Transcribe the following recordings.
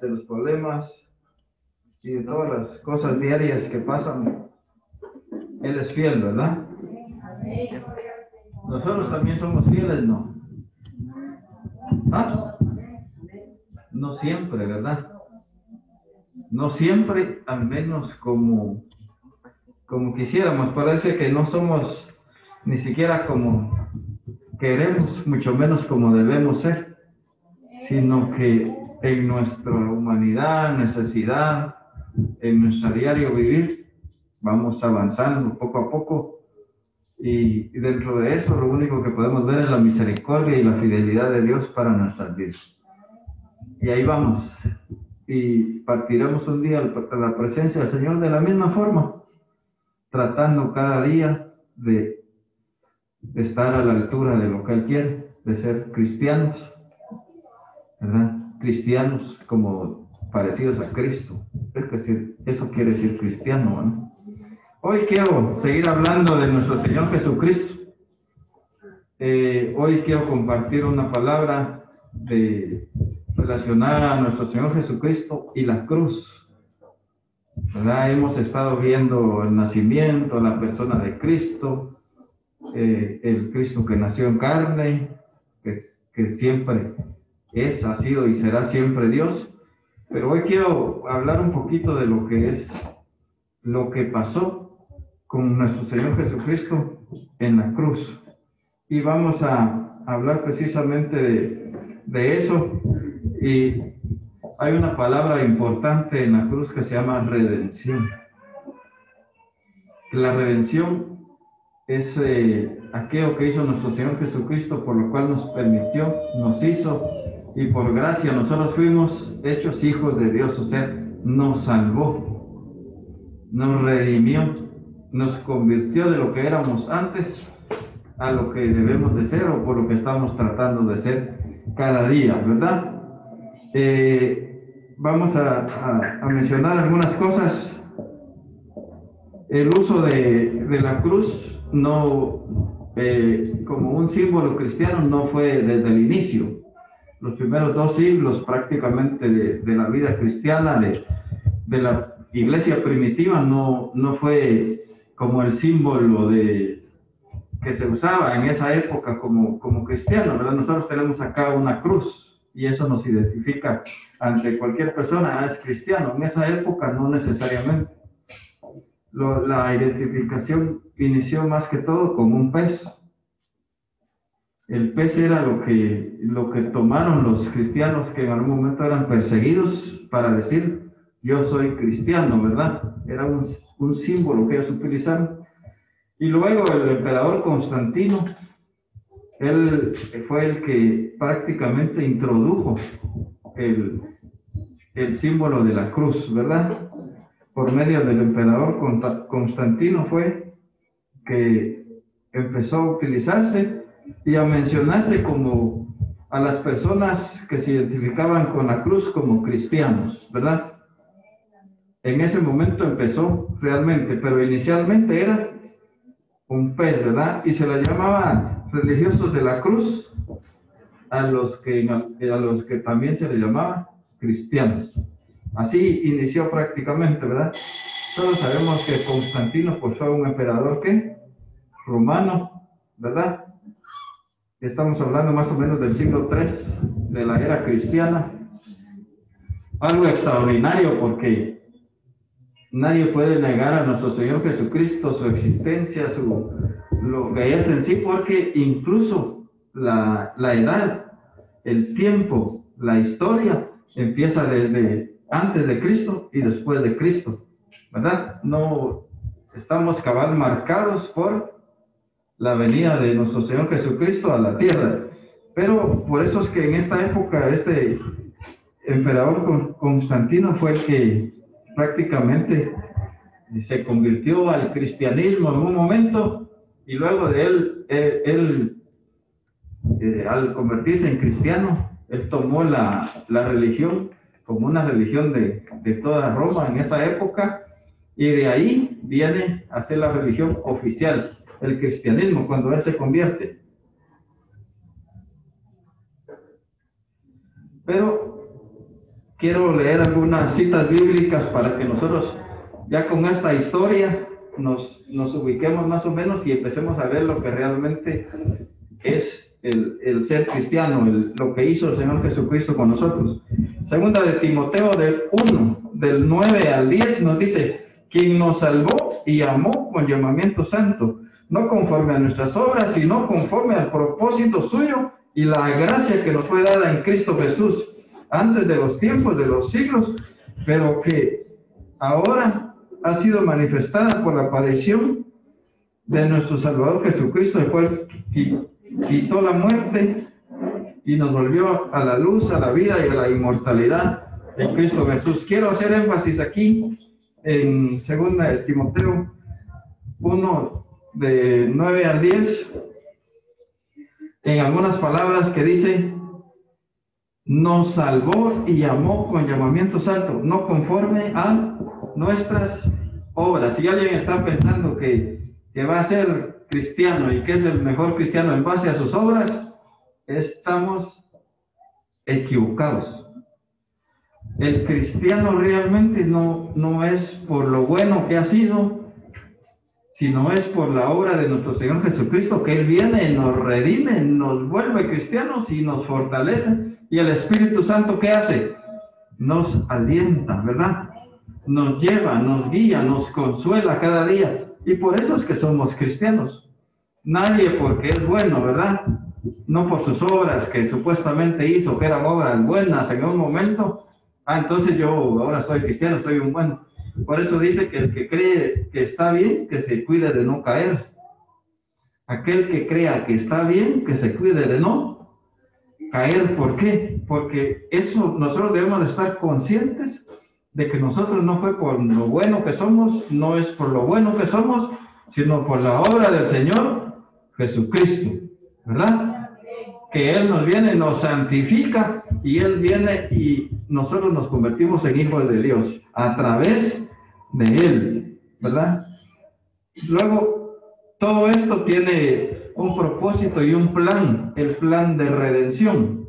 De los problemas y de todas las cosas diarias que pasan, Él es fiel, ¿verdad? Nosotros también somos fieles, ¿no? ¿Ah? No siempre, ¿verdad? No siempre, al menos como quisiéramos. Parece que no somos ni siquiera como queremos, mucho menos como debemos ser, sino que en nuestra humanidad, necesidad, en nuestro diario vivir, vamos avanzando poco a poco, y dentro de eso lo único que podemos ver es la misericordia y la fidelidad de Dios para nuestras vidas. Y ahí vamos, y partiremos un día a la presencia del Señor de la misma forma, tratando cada día de estar a la altura de lo que Él quiere, de ser cristianos, ¿verdad? Cristianos como parecidos a Cristo. Es decir, eso quiere decir cristiano, ¿no? Hoy quiero seguir hablando de nuestro Señor Jesucristo. Hoy quiero compartir una palabra relacionada a nuestro Señor Jesucristo y la cruz, ¿verdad? Hemos estado viendo el nacimiento, la persona de Cristo, el Cristo que nació en carne, que siempre ha sido y será siempre Dios. Pero hoy quiero hablar un poquito de lo que pasó con nuestro Señor Jesucristo en la cruz. Y vamos a hablar precisamente de eso. Y hay una palabra importante en la cruz que se llama redención. La redención es aquello que hizo nuestro Señor Jesucristo, por lo cual nos permitió, nos hizo, y por gracia nosotros fuimos hechos hijos de Dios. O sea, nos salvó, nos redimió, nos convirtió de lo que éramos antes a lo que debemos de ser, o por lo que estamos tratando de ser cada día, ¿verdad? Vamos a mencionar algunas cosas. El uso de la cruz no, como un símbolo cristiano, no fue desde el inicio. Los primeros 2 siglos prácticamente de la vida cristiana, de la iglesia primitiva, no fue como el símbolo que se usaba en esa época como cristiano, ¿verdad? Nosotros tenemos acá una cruz y eso nos identifica ante cualquier persona, es cristiano. En esa época no necesariamente. La identificación inició más que todo con un pez. El pez era lo que tomaron los cristianos que en algún momento eran perseguidos para decir, yo soy cristiano, ¿verdad? Era un símbolo que ellos utilizaron. Y luego el emperador Constantino, él fue el que prácticamente introdujo el símbolo de la cruz, ¿verdad? Por medio del emperador Constantino fue que empezó a utilizarse y a mencionarse como a las personas que se identificaban con la cruz como cristianos, ¿verdad? En ese momento empezó realmente, pero inicialmente era un pez, ¿verdad? Y se la llamaba religiosos de la cruz a los que también se les llamaba cristianos. Así inició prácticamente, ¿verdad? Todos sabemos que Constantino pues, fue un emperador ¿qué? Romano, ¿verdad? Estamos hablando más o menos del siglo III de la era cristiana. Algo extraordinario porque nadie puede negar a nuestro Señor Jesucristo su existencia, lo que es en sí, porque incluso la edad, el tiempo, la historia empieza desde antes de Cristo y después de Cristo, ¿verdad? No estamos cabal marcados por la venida de nuestro Señor Jesucristo a la tierra. Pero por eso es que en esta época este emperador Constantino fue el que prácticamente se convirtió al cristianismo en un momento, y luego de él al convertirse en cristiano, él tomó la religión como una religión de toda Roma en esa época, y de ahí viene a ser la religión oficial, el cristianismo, cuando él se convierte. Pero quiero leer algunas citas bíblicas para que nosotros ya con esta historia nos ubiquemos más o menos y empecemos a ver lo que realmente es el ser cristiano, lo que hizo el Señor Jesucristo con nosotros. Segunda de Timoteo del 1, del 9 al 10 nos dice: quien nos salvó y amó con llamamiento santo, no conforme a nuestras obras, sino conforme al propósito suyo y la gracia que nos fue dada en Cristo Jesús, antes de los tiempos de los siglos, pero que ahora ha sido manifestada por la aparición de nuestro Salvador Jesucristo, el cual quitó la muerte y nos volvió a la luz, a la vida y a la inmortalidad en Cristo Jesús. Quiero hacer énfasis aquí en 2 de Timoteo 1, de 9 al 10, en algunas palabras que dice: nos salvó y llamó con llamamiento santo, no conforme a nuestras obras. Si alguien está pensando que va a ser cristiano y que es el mejor cristiano en base a sus obras, estamos equivocados. El cristiano realmente no es por lo bueno que ha sido, sino es por la obra de nuestro Señor Jesucristo, que Él viene, nos redime, nos vuelve cristianos y nos fortalece. Y el Espíritu Santo, ¿qué hace? Nos alienta, ¿verdad? Nos lleva, nos guía, nos consuela cada día. Y por eso es que somos cristianos. Nadie porque es bueno, ¿verdad? No por sus obras que supuestamente hizo, que eran obras buenas en un momento. Entonces yo ahora soy cristiano, soy un bueno. Por eso dice que el que cree que está bien, que se cuide de no caer. Aquel que crea que está bien, que se cuide de no caer. ¿Por qué? Porque eso nosotros debemos de estar conscientes de que nosotros no fue por lo bueno que somos, no es por lo bueno que somos, sino por la obra del Señor Jesucristo, ¿verdad? Que Él nos viene, nos santifica, y Él viene y nosotros nos convertimos en hijos de Dios a través de Él, ¿verdad? Luego, todo esto tiene un propósito y un plan, el plan de redención,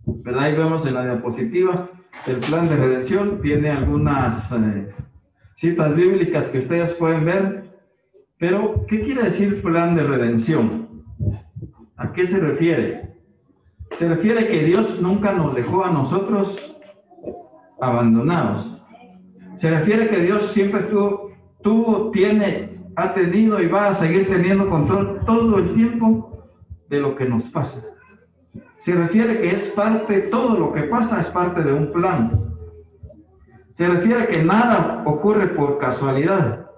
¿verdad? Ahí vemos en la diapositiva el plan de redención. Tiene algunas citas bíblicas que ustedes pueden ver, pero ¿qué quiere decir plan de redención? ¿A qué se refiere? Se refiere que Dios nunca nos dejó a nosotros abandonados. Se refiere que Dios siempre ha tenido y va a seguir teniendo control todo el tiempo de lo que nos pasa. Se refiere que es parte, todo lo que pasa es parte de un plan. Se refiere que nada ocurre por casualidad.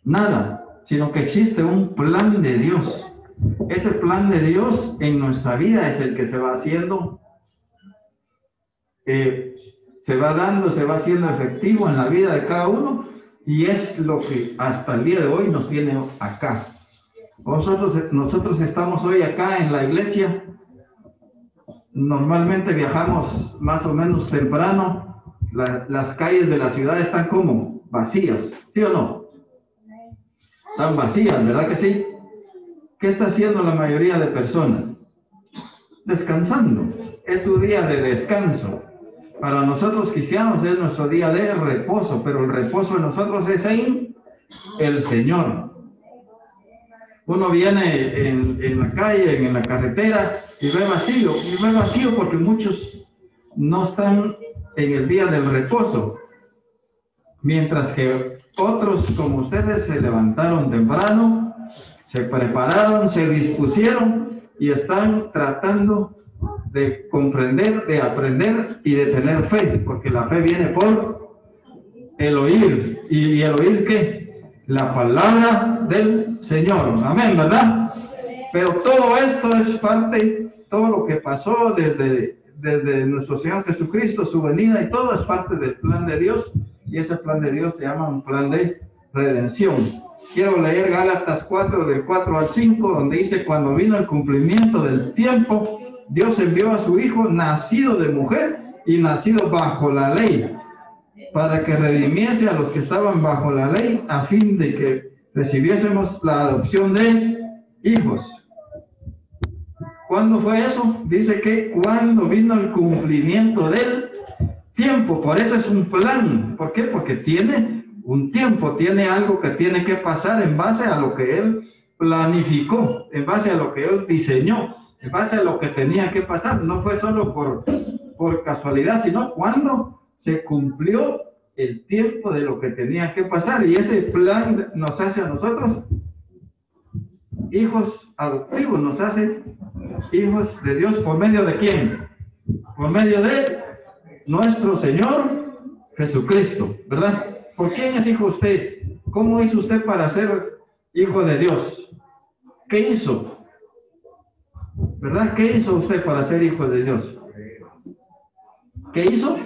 Nada, sino que existe un plan de Dios. Ese plan de Dios en nuestra vida es el que se va haciendo, se va dando, se va haciendo efectivo en la vida de cada uno, y es lo que hasta el día de hoy nos tiene acá. Nosotros estamos hoy acá en la iglesia. Normalmente viajamos más o menos temprano. Las calles de la ciudad están como vacías, ¿sí o no? Están vacías, ¿verdad que sí? ¿Qué está haciendo la mayoría de personas? Descansando. Es su día de descanso. Para nosotros cristianos es nuestro día de reposo, pero el reposo de nosotros es en el Señor. Uno viene en la calle, en la carretera, y ve vacío porque muchos no están en el día del reposo, mientras que otros como ustedes se levantaron temprano, se prepararon, se dispusieron y están tratando de comprender, de aprender y de tener fe, porque la fe viene por el oír. ¿Y el oír qué? La palabra del Señor. Amén, ¿verdad? Pero todo esto es parte, todo lo que pasó desde nuestro Señor Jesucristo, su venida, y todo es parte del plan de Dios, y ese plan de Dios se llama un plan de redención. Quiero leer Gálatas 4, del 4 al 5, donde dice: cuando vino el cumplimiento del tiempo, Dios envió a su Hijo, nacido de mujer y nacido bajo la ley, para que redimiese a los que estaban bajo la ley, a fin de que recibiésemos la adopción de hijos. ¿Cuándo fue eso? Dice que cuando vino el cumplimiento del tiempo. Por eso es un plan. ¿Por qué? Porque tiene un tiempo, tiene algo que tiene que pasar en base a lo que Él planificó, en base a lo que Él diseñó, en base a lo que tenía que pasar. No fue solo por casualidad, sino cuando se cumplió el tiempo de lo que tenía que pasar. Y ese plan nos hace a nosotros hijos adoptivos, nos hace hijos de Dios. ¿Por medio de quién? Por medio de nuestro Señor Jesucristo, ¿verdad? ¿Por quién es hijo usted? ¿Cómo hizo usted para ser hijo de Dios? ¿Qué hizo? ¿Verdad? ¿Qué hizo usted para ser hijo de Dios? ¿Qué hizo?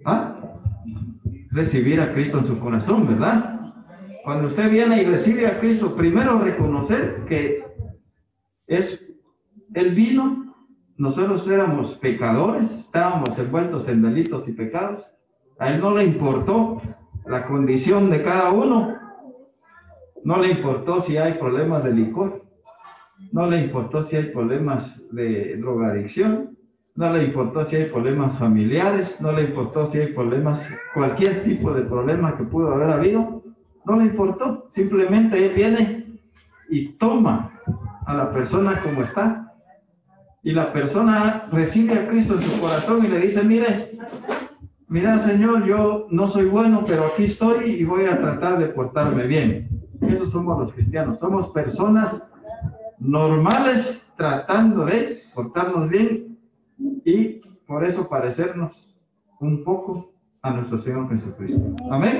¿Ah? Recibir a Cristo en su corazón, ¿verdad? Cuando usted viene y recibe a Cristo, primero reconocer que Él vino, nosotros éramos pecadores, estábamos envueltos en delitos y pecados. A Él no le importó la condición de cada uno, no le importó si hay problemas de licor, no le importó si hay problemas de drogadicción, no le importó si hay problemas familiares, no le importó si hay problemas, cualquier tipo de problema que pudo haber habido, no le importó. Simplemente Él viene y toma a la persona como está. Y la persona recibe a Cristo en su corazón y le dice, mira Señor, yo no soy bueno, pero aquí estoy y voy a tratar de portarme bien. Esos somos los cristianos, somos personas normales tratando de portarnos bien y por eso parecernos un poco a nuestro Señor Jesucristo. Amén.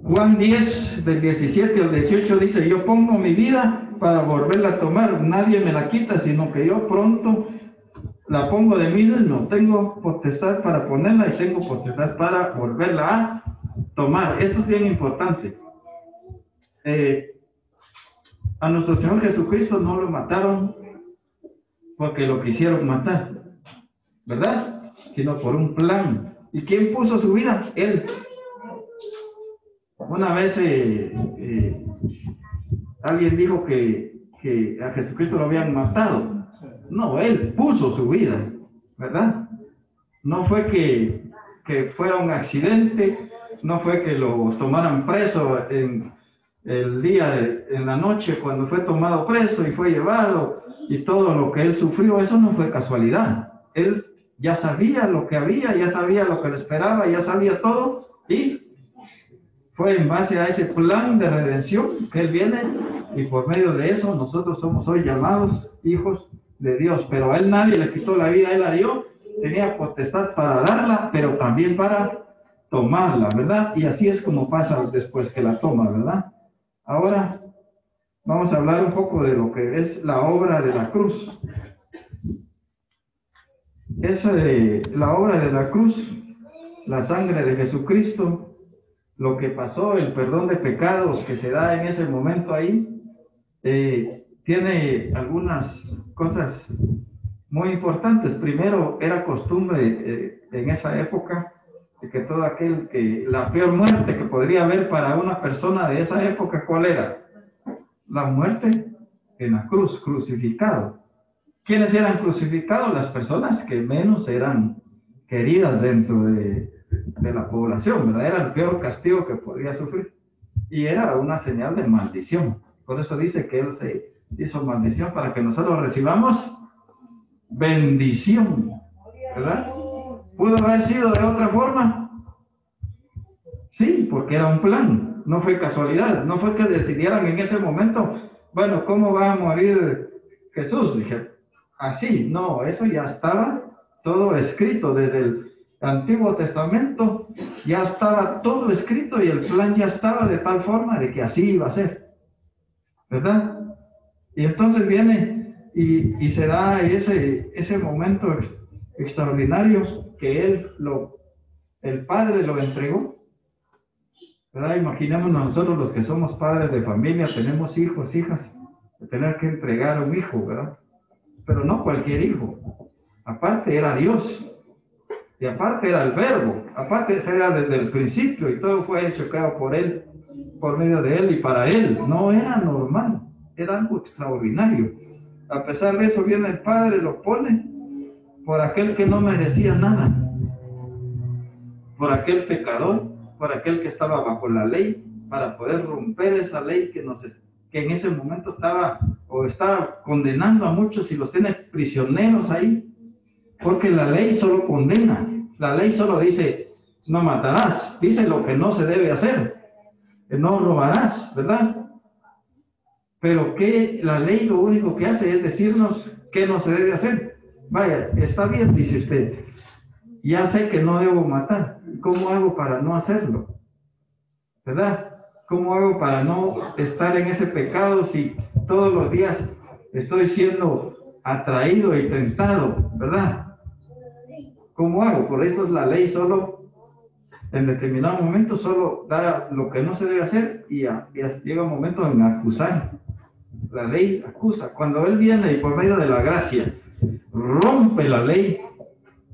Juan 10, del 17 al 18 dice, yo pongo mi vida para volverla a tomar, nadie me la quita, sino que yo pronto la pongo de mí mismo, tengo potestad para ponerla y tengo potestad para volverla a tomar. Esto es bien importante. A nuestro Señor Jesucristo no lo mataron porque lo quisieron matar, ¿verdad? Sino por un plan. ¿Y quién puso su vida? Él. Una vez alguien dijo que a Jesucristo lo habían matado. No, Él puso su vida, ¿verdad? No fue que fuera un accidente, no fue que lo tomaran preso en el día, en la noche, cuando fue tomado preso y fue llevado y todo lo que Él sufrió, eso no fue casualidad. Él ya sabía lo que había, ya sabía lo que le esperaba, ya sabía todo y fue en base a ese plan de redención que Él viene y por medio de eso nosotros somos hoy llamados hijos de Dios. Pero a Él nadie le quitó la vida, Él la dio, tenía potestad para darla, pero también para tomarla, ¿verdad? Y así es como pasa después que la toma, ¿verdad? Ahora vamos a hablar un poco de lo que es la obra de la cruz. Es la obra de la cruz, la sangre de Jesucristo, lo que pasó, el perdón de pecados que se da en ese momento ahí, tiene algunas cosas muy importantes. Primero, era costumbre en esa época de que todo aquel que, la peor muerte que podría haber para una persona de esa época, ¿cuál era? La muerte en la cruz, crucificado. ¿Quiénes eran crucificados? Las personas que menos eran queridas dentro de la población, ¿verdad? Era el peor castigo que podría sufrir y era una señal de maldición. Por eso dice que Él se hizo maldición para que nosotros recibamos bendición, ¿verdad? ¿Pudo haber sido de otra forma? Sí, porque era un plan, no fue casualidad, no fue que decidieran en ese momento, bueno, ¿cómo va a morir Jesús? Dije, así, no, eso ya estaba todo escrito desde el Antiguo Testamento, ya estaba todo escrito y el plan ya estaba de tal forma de que así iba a ser, ¿verdad? Y entonces viene y se da ese momento extraordinario que el Padre lo entregó, ¿verdad? Imaginémonos nosotros los que somos padres de familia, tenemos hijos, hijas, de tener que entregar a un hijo, ¿verdad? Pero no cualquier hijo, aparte era Dios, y aparte era el Verbo, Aparte, ese era desde el principio y todo fue hecho, creado por Él, por medio de Él y para Él. No era normal, era algo extraordinario. A pesar de eso viene el Padre, lo pone por aquel que no merecía nada, por aquel pecador, por aquel que estaba bajo la ley, para poder romper esa ley que en ese momento estaba condenando a muchos y los tiene prisioneros ahí, porque la ley solo condena, la ley solo dice no matarás, dice lo que no se debe hacer, que no robarás, ¿verdad? Pero que la ley lo único que hace es decirnos qué no se debe hacer. Vaya, está bien, dice usted, ya sé que no debo matar, ¿cómo hago para no hacerlo? ¿Verdad? ¿Cómo hago para no estar en ese pecado si todos los días estoy siendo atraído y tentado? ¿Verdad? ¿Cómo hago? Por eso la ley solo, en determinado momento, solo da lo que no se debe hacer y llega un momento en acusar. La ley acusa. Cuando Él viene y por medio de la gracia rompe la ley,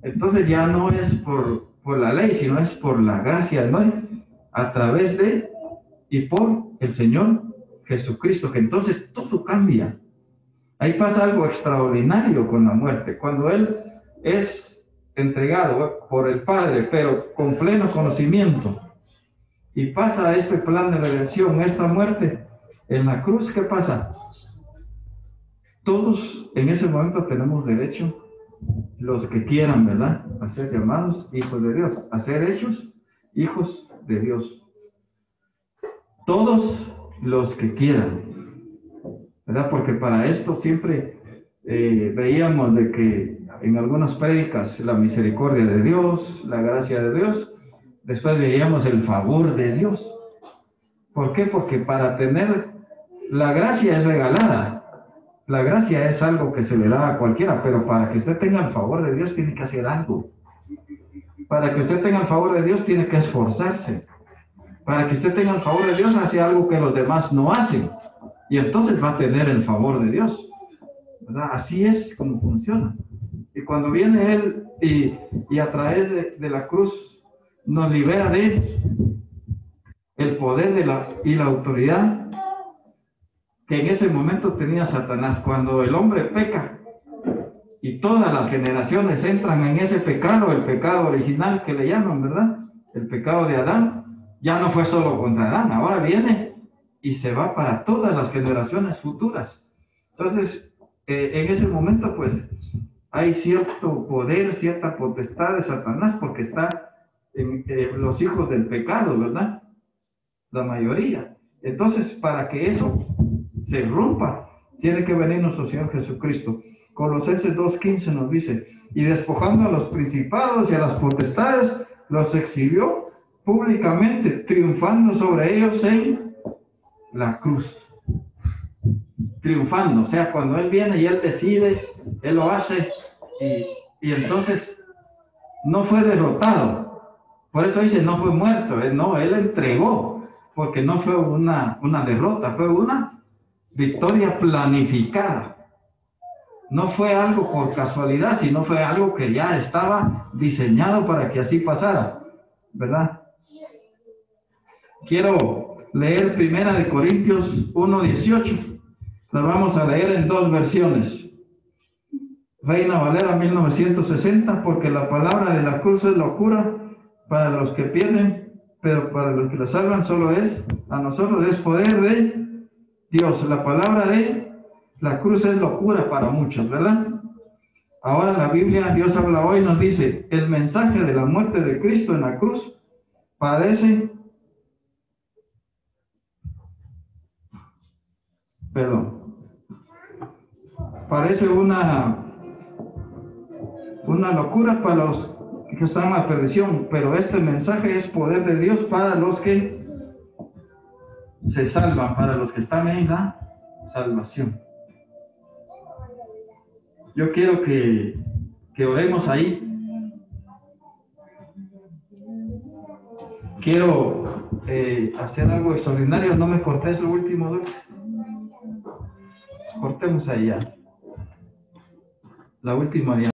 entonces ya no es por la ley, sino es por la gracia, ¿no? A través de y por el Señor Jesucristo, que entonces todo cambia. Ahí pasa algo extraordinario con la muerte. Cuando Él es entregado por el Padre, pero con pleno conocimiento, y pasa a este plan de redención, esta muerte en la cruz, ¿qué pasa? Todos en ese momento tenemos derecho, los que quieran, ¿verdad?, a ser llamados hijos de Dios, a ser hechos hijos de Dios. Todos los que quieran, ¿verdad? Porque para esto siempre veíamos de que en algunas prédicas la misericordia de Dios, la gracia de Dios, después veíamos el favor de Dios. ¿Por qué? Porque para tener, la gracia es regalada, la gracia es algo que se le da a cualquiera, pero para que usted tenga el favor de Dios tiene que hacer algo. Para que usted tenga el favor de Dios tiene que esforzarse. Para que usted tenga el favor de Dios hace algo que los demás no hacen. Y entonces va a tener el favor de Dios, ¿verdad? Así es como funciona. Y cuando viene Él y a través de la cruz nos libera de el poder y la autoridad que en ese momento tenía Satanás. Cuando el hombre peca y todas las generaciones entran en ese pecado, el pecado original que le llaman, ¿verdad? El pecado de Adán, ya no fue solo contra Adán, ahora viene y se va para todas las generaciones futuras. Entonces, en ese momento, pues, hay cierto poder, cierta potestad de Satanás, porque está en los hijos del pecado, ¿verdad? La mayoría. Entonces, para que eso se rompa, tiene que venir nuestro Señor Jesucristo. Colosenses 2:15 nos dice, y despojando a los principados y a las potestades, los exhibió públicamente, triunfando sobre ellos en la cruz. Triunfando, o sea, cuando Él viene y Él decide, Él lo hace, y entonces no fue derrotado. Por eso dice, no fue muerto, no, Él entregó, porque no fue una derrota, fue una victoria planificada. No fue algo por casualidad, sino fue algo que ya estaba diseñado para que así pasara, ¿verdad? Quiero leer 1 Corintios 1:18. Nos vamos a leer en dos versiones. Reina Valera 1960, porque la palabra de la cruz es locura para los que pierden, pero para los que la salvan a nosotros es poder de Dios. La palabra de la cruz es locura para muchos, ¿verdad? Ahora la Biblia, Dios habla hoy, nos dice, el mensaje de la muerte de Cristo en la cruz parece una locura para los que están en la perdición, pero este mensaje es poder de Dios para los que se salvan, para los que están en la salvación. Yo quiero que oremos ahí. Quiero hacer algo extraordinario. No me cortes lo último, Dulce. Cortemos ahí ya. La última diapositiva.